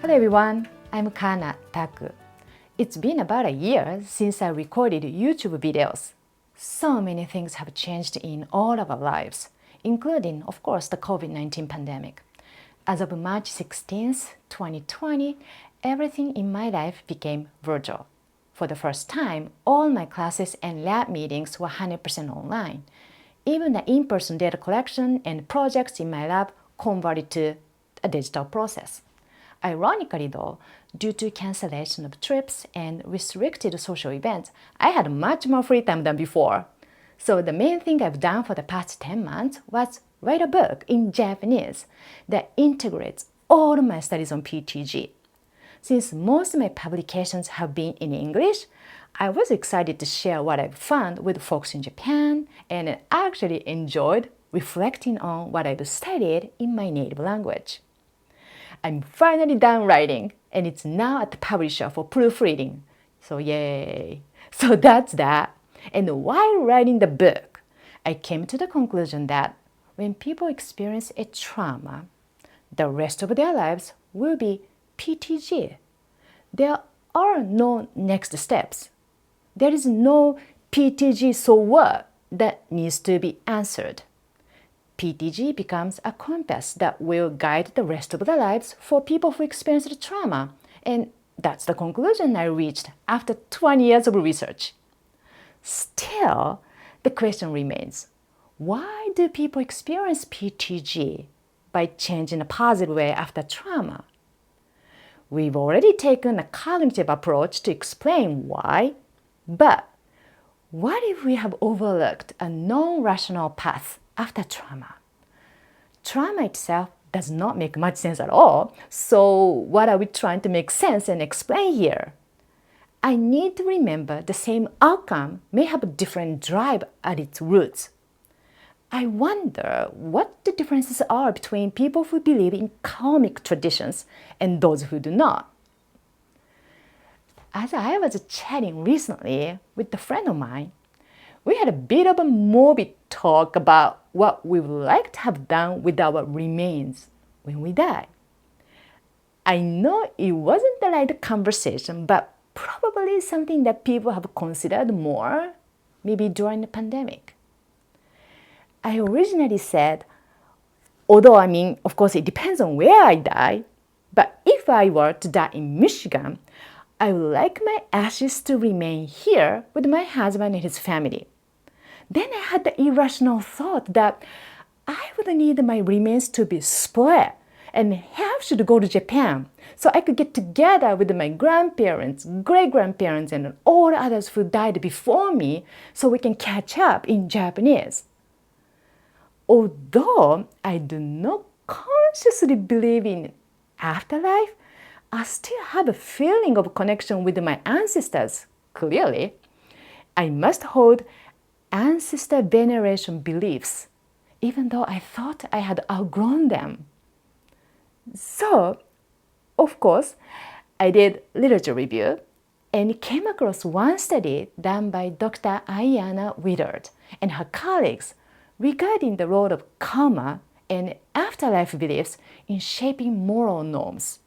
Hello everyone, I'm Kana Taku. It's been about a year since I recorded YouTube videos. So many things have changed in all of our lives, including, of course, the COVID-19 pandemic. As of March 16th, 2020, everything in my life became virtual. For the first time, all my classes and lab meetings were 100% online. Even the in-person data collection and projects in my lab converted to a digital process. Ironically though, due to cancellation of trips and restricted social events, I had much more free time than before. So the main thing I've done for the past 10 months was write a book in Japanese that integrates all of my studies on PTG. Since most of my publications have been in English, I was excited to share what I've found with folks in Japan, and I actually enjoyed reflecting on what I've studied in my native language. I'm finally done writing, and it's now at the publisher for proofreading. So yay! So that's that. And while writing the book, I came to the conclusion that when people experience a trauma, the rest of their lives will be PTG. There are no next steps. There is no PTG so what that needs to be answered. PTG becomes a compass that will guide the rest of their lives for people who experienced trauma. And that's the conclusion I reached after 20 years of research. Still, the question remains, why do people experience PTG by changing a positive way after trauma? We've already taken a cognitive approach to explain why, but what if we have overlooked a non-rational path after trauma? Trauma itself does not make much sense at all, so what are we trying to make sense and explain here? I need to remember the same outcome may have a different drive at its roots. I wonder what the differences are between people who believe in karmic traditions and those who do not. As I was chatting recently with a friend of mine, we had a bit of a morbid talk about what we would like to have done with our remains when we die. I know it wasn't the right conversation, but probably something that people have considered more, maybe during the pandemic. I originally said, although of course it depends on where I die, but if I were to die in Michigan, I would like my ashes to remain here with my husband and his family. Then I had the irrational thought that I would need my remains to be split and half should go to Japan so I could get together with my grandparents, great-grandparents, and all others who died before me so we can catch up in Japanese. Although I do not consciously believe in afterlife, I still have a feeling of connection with my ancestors, clearly. I must hold ancestor veneration beliefs, even though I thought I had outgrown them. So, of course, I did literature review and came across one study done by Dr. Ayanna Willard and her colleagues regarding the role of karma and afterlife beliefs in shaping moral norms.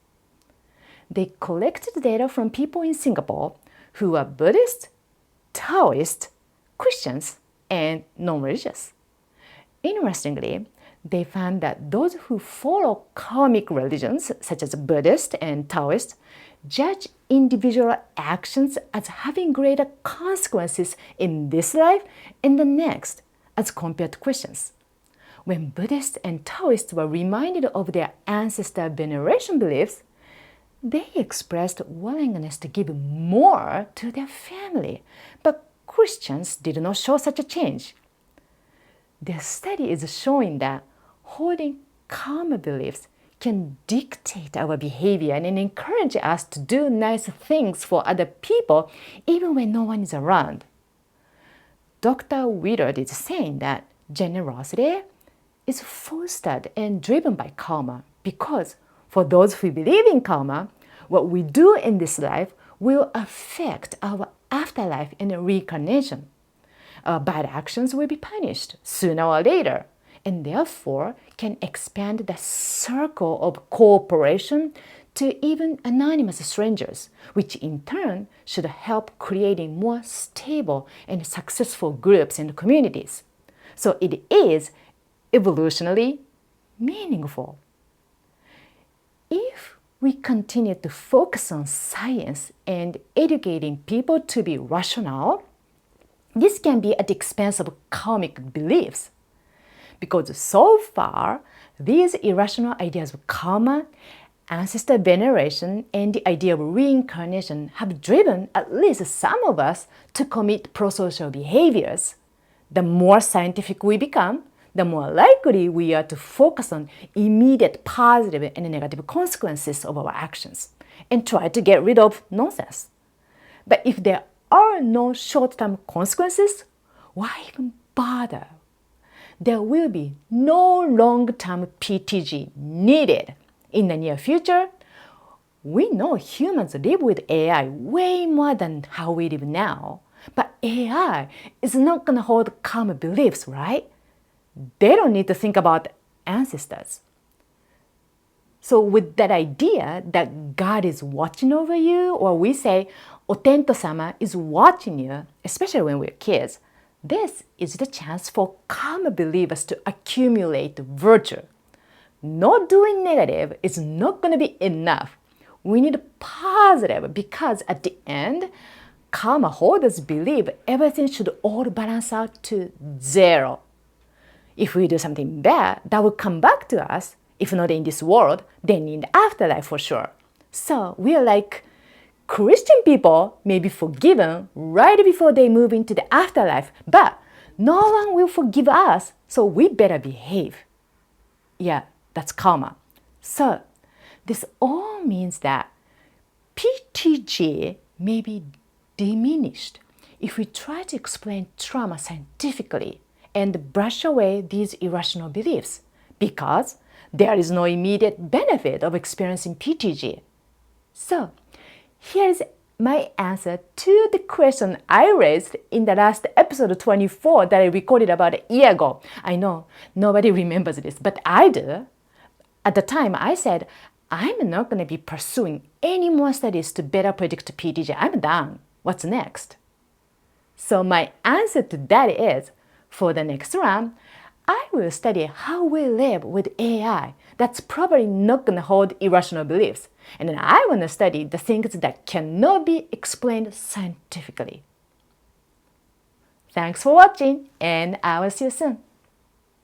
They collected data from people in Singapore who are Buddhist, Taoist, Christians, and non-religious. Interestingly, they found that those who follow karmic religions, such as Buddhist and Taoist, judge individual actions as having greater consequences in this life and the next, as compared to Christians. When Buddhists and Taoists were reminded of their ancestor veneration beliefs, they expressed willingness to give more to their family, but Christians did not show such a change. Their study is showing that holding karma beliefs can dictate our behavior and encourage us to do nice things for other people even when no one is around. Dr. Willard is saying that generosity is fostered and driven by karma because for those who believe in karma, what we do in this life will affect our afterlife and reincarnation. Our bad actions will be punished sooner or later, and therefore can expand the circle of cooperation to even anonymous strangers, which in turn should help creating more stable and successful groups and communities. So it is evolutionarily meaningful. If we continue to focus on science and educating people to be rational, this can be at the expense of karmic beliefs. Because so far, these irrational ideas of karma, ancestor veneration, and the idea of reincarnation have driven at least some of us to commit prosocial behaviors. The more scientific we become, the more likely we are to focus on immediate positive and negative consequences of our actions and try to get rid of nonsense. But if there are no short-term consequences, why even bother? There will be no long-term PTG needed. In the near future, we know humans live with AI way more than how we live now. But AI is not going to hold karma beliefs, right? They don't need to think about ancestors. So with that idea that God is watching over you, or we say Otento-sama is watching you, especially when we're kids, this is the chance for karma believers to accumulate virtue. Not doing negative is not going to be enough. We need positive because at the end, karma holders believe everything should all balance out to zero. If we do something bad, that will come back to us, if not in this world, then in the afterlife for sure. So we are like Christian people may be forgiven right before they move into the afterlife, but no one will forgive us, so we better behave. Yeah, that's karma. So this all means that PTG may be diminished if we try to explain trauma scientifically and brush away these irrational beliefs, because there is no immediate benefit of experiencing PTG. So, here's my answer to the question I raised in the last episode 24 that I recorded about a year ago. I know nobody remembers this, but I do. At the time, I said, I'm not going to be pursuing any more studies to better predict PTG. I'm done. What's next? So my answer to that is, for the next round, I will study how we live with AI that's probably not going to hold irrational beliefs. And then I want to study the things that cannot be explained scientifically. Thanks for watching, and I will see you soon.